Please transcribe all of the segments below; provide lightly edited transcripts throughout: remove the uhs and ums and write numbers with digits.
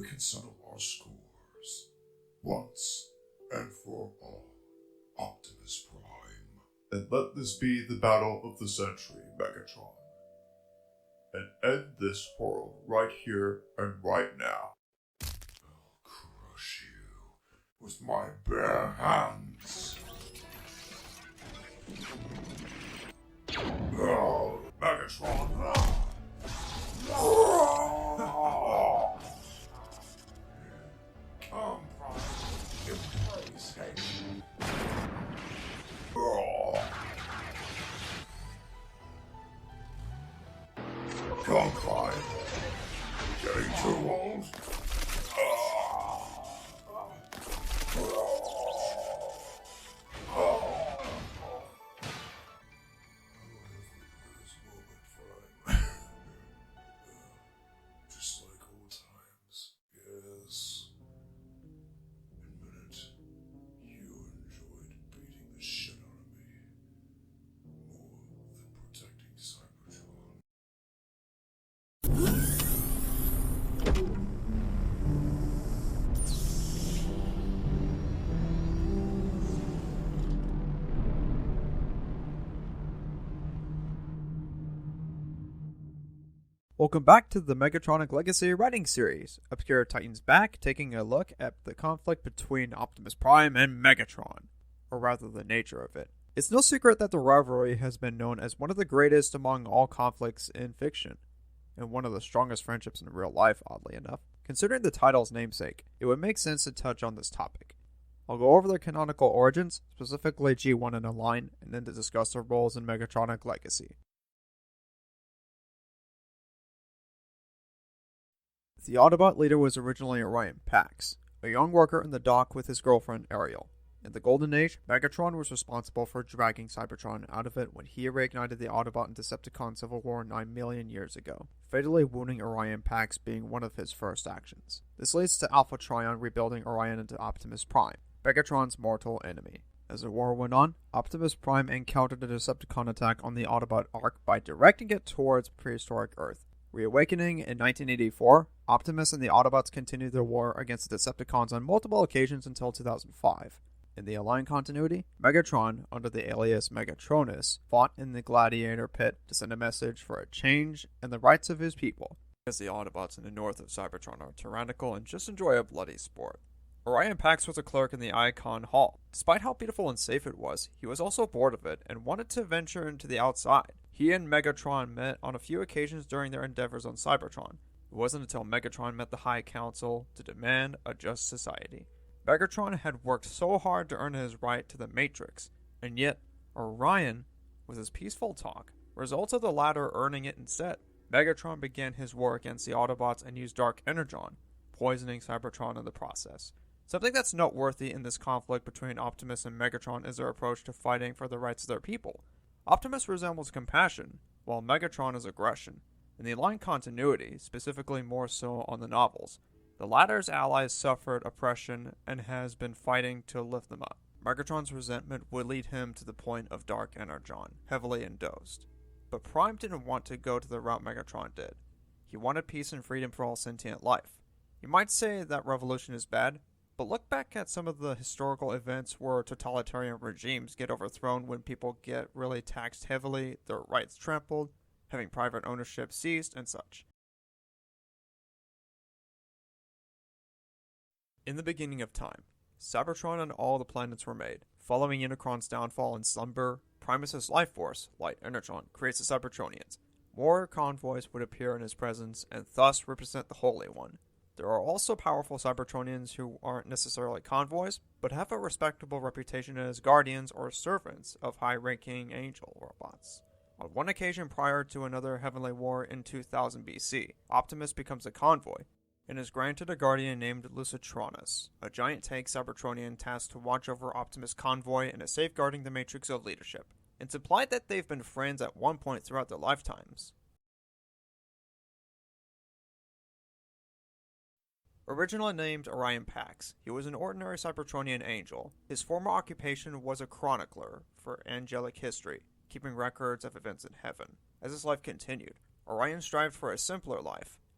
can settle our scores once and for all. Optimus Prime. And let this be the battle of the century, Megatron. And end this world right here and right now. I'll crush you with my bare hands. Oh, Megatron. Come, Prime. Embrace hate. Come, Prime. Getting too old? Just like old times, yes. Admit it, you enjoyed beating the shit out of me more than protecting Cybertron. Welcome back to the Megatronic Legacy writing series. Obscure Titans back, taking a look at the conflict between Optimus Prime and Megatron, or rather the nature of it. It's no secret that the rivalry has been known as one of the greatest among all conflicts in fiction, and one of the strongest friendships in real life, oddly enough. Considering the title's namesake, it would make sense to touch on this topic. I'll go over their canonical origins, specifically G1 and Align, and then to discuss their roles in Megatronic Legacy. The Autobot leader was originally Orion Pax, a young worker in the dock with his girlfriend Ariel. In the Golden Age, Megatron was responsible for dragging Cybertron out of it when he reignited the Autobot and Decepticon civil war 9 million years ago, fatally wounding Orion Pax being one of his first actions. This leads to Alpha Trion rebuilding Orion into Optimus Prime, Megatron's mortal enemy. As the war went on, Optimus Prime encountered a Decepticon attack on the Autobot Ark by directing it towards prehistoric Earth. Reawakening in 1984, Optimus and the Autobots continued their war against the Decepticons on multiple occasions until 2005. In the Align continuity, Megatron, under the alias Megatronus, fought in the Gladiator Pit to send a message for a change in the rights of his people, as the Autobots in the north of Cybertron are tyrannical and just enjoy a bloody sport. Orion Pax was a clerk in the Icon Hall. Despite how beautiful and safe it was, he was also bored of it and wanted to venture into the outside. He and Megatron met on a few occasions during their endeavors on Cybertron. It wasn't until Megatron met the High Council to demand a just society. Megatron had worked so hard to earn his right to the Matrix, and yet Orion, with his peaceful talk, resulted the latter earning it instead. Megatron began his war against the Autobots and used Dark Energon, poisoning Cybertron in the process. Something that's noteworthy in this conflict between Optimus and Megatron is their approach to fighting for the rights of their people. Optimus resembles compassion, while Megatron is aggression. In the Align continuity, specifically more so on the novels, the latter's allies suffered oppression and has been fighting to lift them up. Megatron's resentment would lead him to the point of Dark Energon, heavily endorsed. But Prime didn't want to go to the route Megatron did. He wanted peace and freedom for all sentient life. You might say that revolution is bad, but look back at some of the historical events where totalitarian regimes get overthrown when people get really taxed heavily, their rights trampled, having private ownership seized, and such. In the beginning of time, Cybertron and all the planets were made. Following Unicron's downfall and slumber, Primus's life force, Light Energon, creates the Cybertronians. More convoys would appear in his presence and thus represent the Holy One. There are also powerful Cybertronians who aren't necessarily convoys, but have a respectable reputation as guardians or servants of high-ranking angel robots. On one occasion prior to another heavenly war in 2000 BC, Optimus becomes a convoy, and is granted a guardian named Lucitronus, a giant tank Cybertronian tasked to watch over Optimus Convoy and is safeguarding the Matrix of leadership. It's implied that they've been friends at one point throughout their lifetimes. Originally named Orion Pax, he was an ordinary Cybertronian angel. His former occupation was a chronicler for angelic history, keeping records of events in heaven. As his life continued, Orion strived for a simpler life,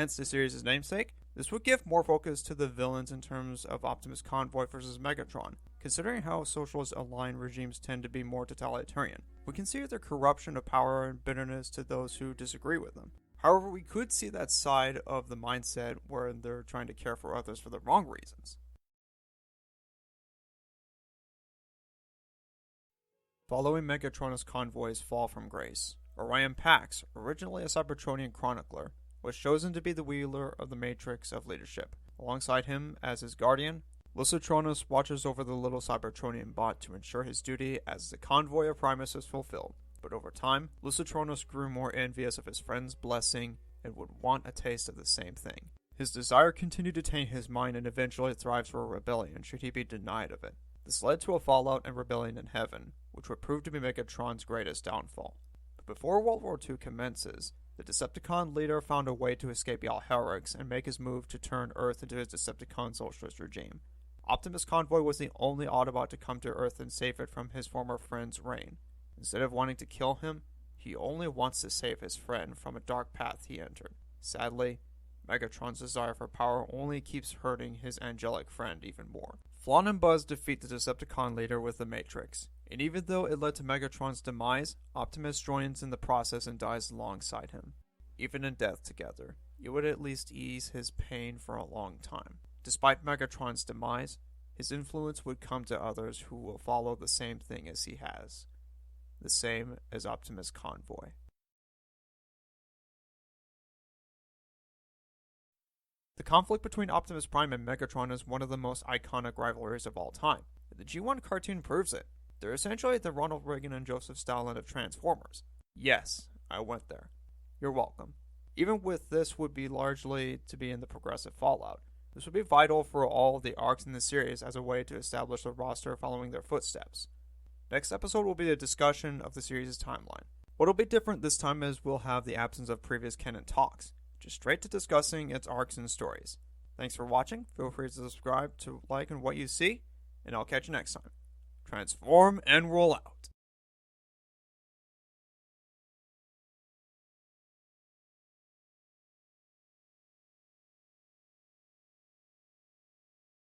hence the series' namesake. This would give more focus to the villains in terms of Optimus Convoy versus Megatron, considering how socialist aligned regimes tend to be more totalitarian. We can see their corruption of power and bitterness to those who disagree with them. However, we could see that side of the mindset where they're trying to care for others for the wrong reasons. Following Megatron's convoy's fall from grace, Orion Pax, originally a Cybertronian chronicler, was chosen to be the wielder of the Matrix of Leadership. Alongside him, as his guardian, Lusitronus watches over the little Cybertronian bot to ensure his duty as the convoy of Primus is fulfilled. But over time, Lusitronus grew more envious of his friend's blessing and would want a taste of the same thing. His desire continued to taint his mind and eventually thrives for a rebellion should he be denied of it. This led to a fallout and rebellion in heaven, which would prove to be Megatron's greatest downfall. But before World War II commences, the Decepticon leader found a way to escape Yalharax and make his move to turn Earth into his Decepticon socialist regime. Optimus Convoy was the only Autobot to come to Earth and save it from his former friend's reign. Instead of wanting to kill him, he only wants to save his friend from a dark path he entered. Sadly, Megatron's desire for power only keeps hurting his angelic friend even more. Flan and Buzz defeat the Decepticon leader with the Matrix, and even though it led to Megatron's demise, Optimus joins in the process and dies alongside him. Even in death together, it would at least ease his pain for a long time. Despite Megatron's demise, his influence would come to others who will follow the same thing as he has. The same as Optimus Convoy. The conflict between Optimus Prime and Megatron is one of the most iconic rivalries of all time. The G1 cartoon proves it. They're essentially the Ronald Reagan and Joseph Stalin of Transformers. Yes, I went there. You're welcome. Even with this would be largely to be in the progressive fallout. This would be vital for all of the arcs in the series as a way to establish the roster following their footsteps. Next episode will be a discussion of the series' timeline. What'll be different this time is we'll have the absence of previous canon talks, just straight to discussing its arcs and stories. Thanks for watching, feel free to subscribe to like and what you see, and I'll catch you next time. Transform and roll out.